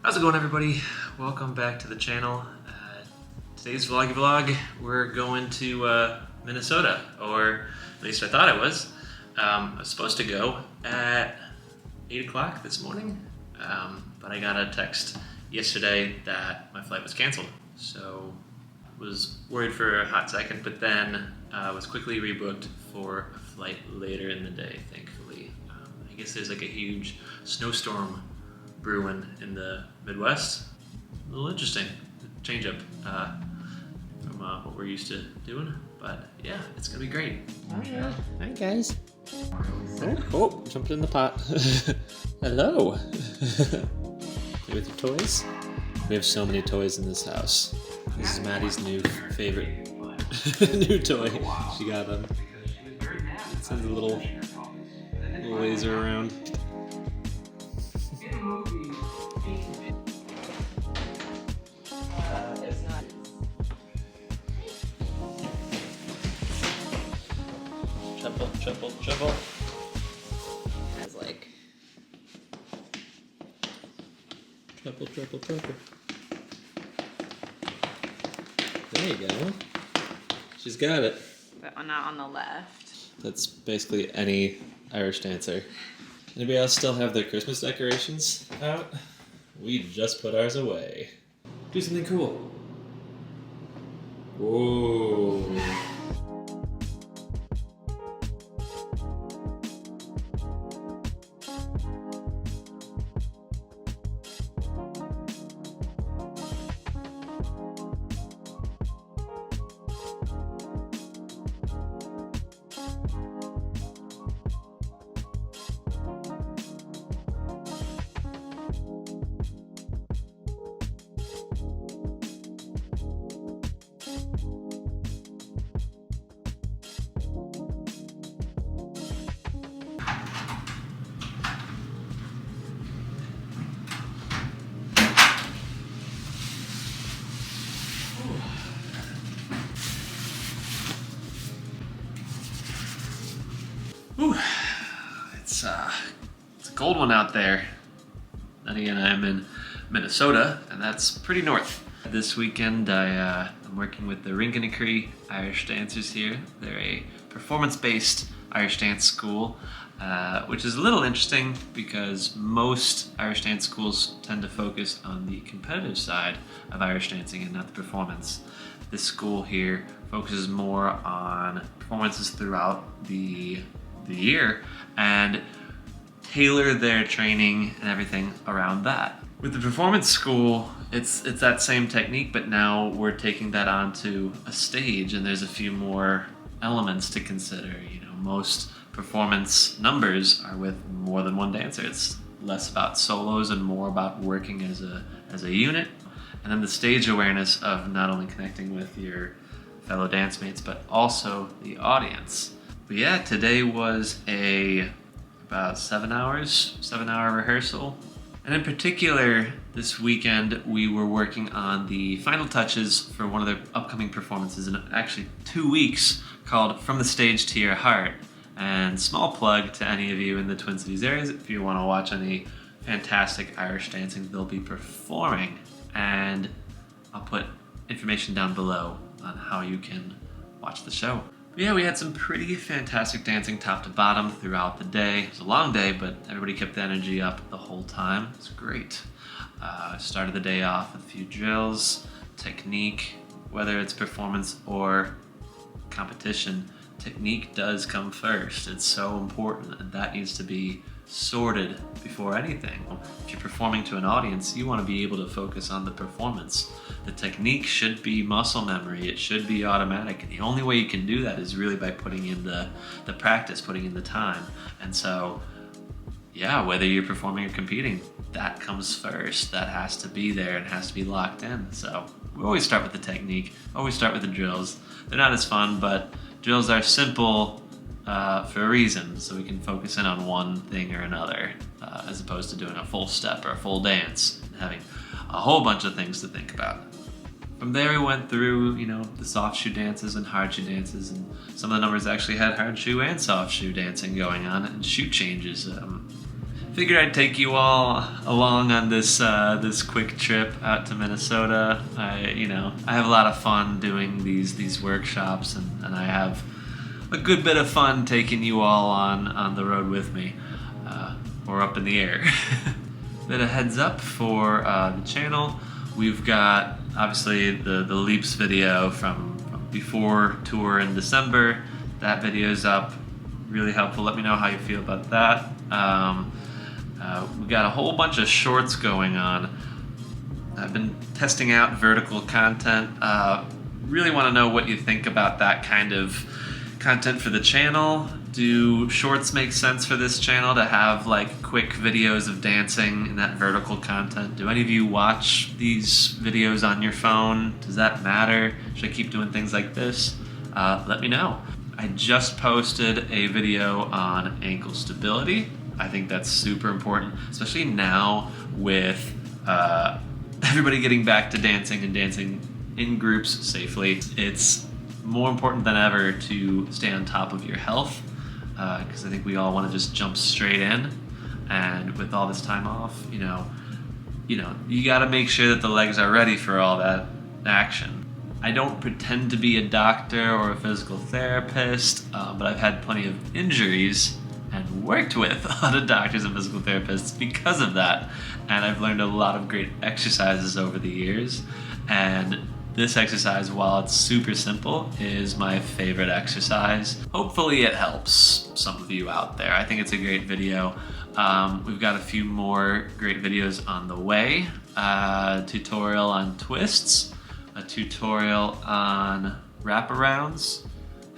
How's it going, everybody? Welcome back to the channel. Today's vlog, we're going to Minnesota, or at least I thought I was. I was supposed to go at 8 o'clock this morning, but I got a text yesterday that my flight was canceled. So I was worried for a hot second, but then was quickly rebooked for a flight later in the day, thankfully. I guess there's like a huge snowstorm brewing in the Midwest. A little interesting, change up from what we're used to doing, but yeah, it's gonna be great. Hi guys. Oh, jumped in the pot. Hello. Play with your toys? We have so many toys in this house. This is Maddie's new favorite new toy. She got them. It sends a little laser around. Triple. As like Triple. There you go. She's got it. but not on the left. That's basically any Irish dancer. Anybody else still have their Christmas decorations out? We just put ours away. Do something cool. Whoa. Whew. It's a cold one out there. Then again, I'm in Minnesota, and that's pretty north. This weekend, I'm working with the Rinkinacree Irish dancers here. They're a performance-based Irish dance school, which is a little interesting because most Irish dance schools tend to focus on the competitive side of Irish dancing and not the performance. This school here focuses more on performances throughout the year and tailor their training and everything around that. With the performance school, it's that same technique, but now we're taking that onto a stage, and there's a few more elements to consider. You know, most performance numbers are with more than one dancer. It's less about solos and more about working as a unit. And then the stage awareness of not only connecting with your fellow dance mates, but also the audience. But yeah, today was about 7 hour rehearsal. And in particular, this weekend, we were working on the final touches for one of their upcoming performances in actually 2 weeks, called From the Stage to Your Heart. And small plug to any of you in the Twin Cities areas, if you want to watch any fantastic Irish dancing they'll be performing. And I'll put information down below on how you can watch the show. But yeah, we had some pretty fantastic dancing top to bottom throughout the day. It was a long day, but everybody kept the energy up the whole time. It was great. Started the day off with a few drills, technique, whether it's performance or competition. Technique does come first. It's so important, and that needs to be sorted before anything. If you're performing to an audience, you want to be able to focus on the performance. The technique should be muscle memory. It should be automatic. And the only way you can do that is really by putting in the practice, putting in the time. And so, yeah, whether you're performing or competing, that comes first. That has to be there and has to be locked in. So we always start with the technique, always start with the drills. They're not as fun, but drills are simple for a reason, so we can focus in on one thing or another, as opposed to doing a full step or a full dance and having a whole bunch of things to think about. From there, we went through, the soft shoe dances and hard shoe dances, and some of the numbers actually had hard shoe and soft shoe dancing going on, and shoe changes. Figured I'd take you all along on this this quick trip out to Minnesota. I have a lot of fun doing these workshops, and I have a good bit of fun taking you all on the road with me, or up in the air. Bit of heads up for the channel. We've got obviously the Leaps video from before tour in December. That video's up. Really helpful. Let me know how you feel about that. We got a whole bunch of shorts going on. I've been testing out vertical content. Really want to know what you think about that kind of content for the channel. Do shorts make sense for this channel to have like quick videos of dancing in that vertical content? Do any of you watch these videos on your phone? Does that matter? Should I keep doing things like this? Let me know. I just posted a video on ankle stability. I think that's super important, especially now with everybody getting back to dancing and dancing in groups safely. It's more important than ever to stay on top of your health, because I think we all want to just jump straight in, and with all this time off, you got to make sure that the legs are ready for all that action. I don't pretend to be a doctor or a physical therapist, but I've had plenty of injuries and worked with a lot of doctors and physical therapists because of that. And I've learned a lot of great exercises over the years. And this exercise, while it's super simple, is my favorite exercise. Hopefully it helps some of you out there. I think it's a great video. We've got a few more great videos on the way. Tutorial on twists, a tutorial on wraparounds,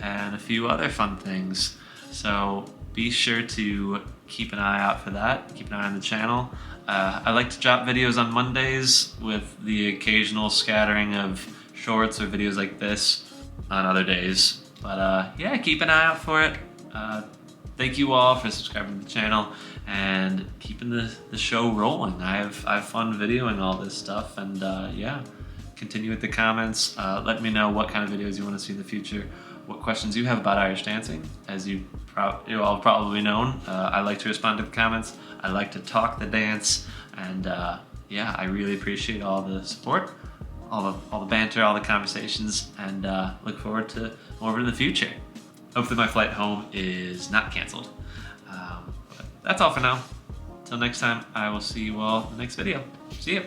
and a few other fun things. So be sure to keep an eye out for that. Keep an eye on the channel. I like to drop videos on Mondays with the occasional scattering of shorts or videos like this on other days. But yeah, keep an eye out for it. Thank you all for subscribing to the channel and keeping the show rolling. I have fun videoing all this stuff, and yeah, continue with the comments. Let me know what kind of videos you want to see in the future, what questions you have about Irish dancing. As you all have probably known, I like to respond to the comments. I like to talk the dance, and yeah, I really appreciate all the support, all the banter, all the conversations, and look forward to more of it in the future. Hopefully my flight home is not canceled. But that's all for now. Until next time, I will see you all in the next video. See ya.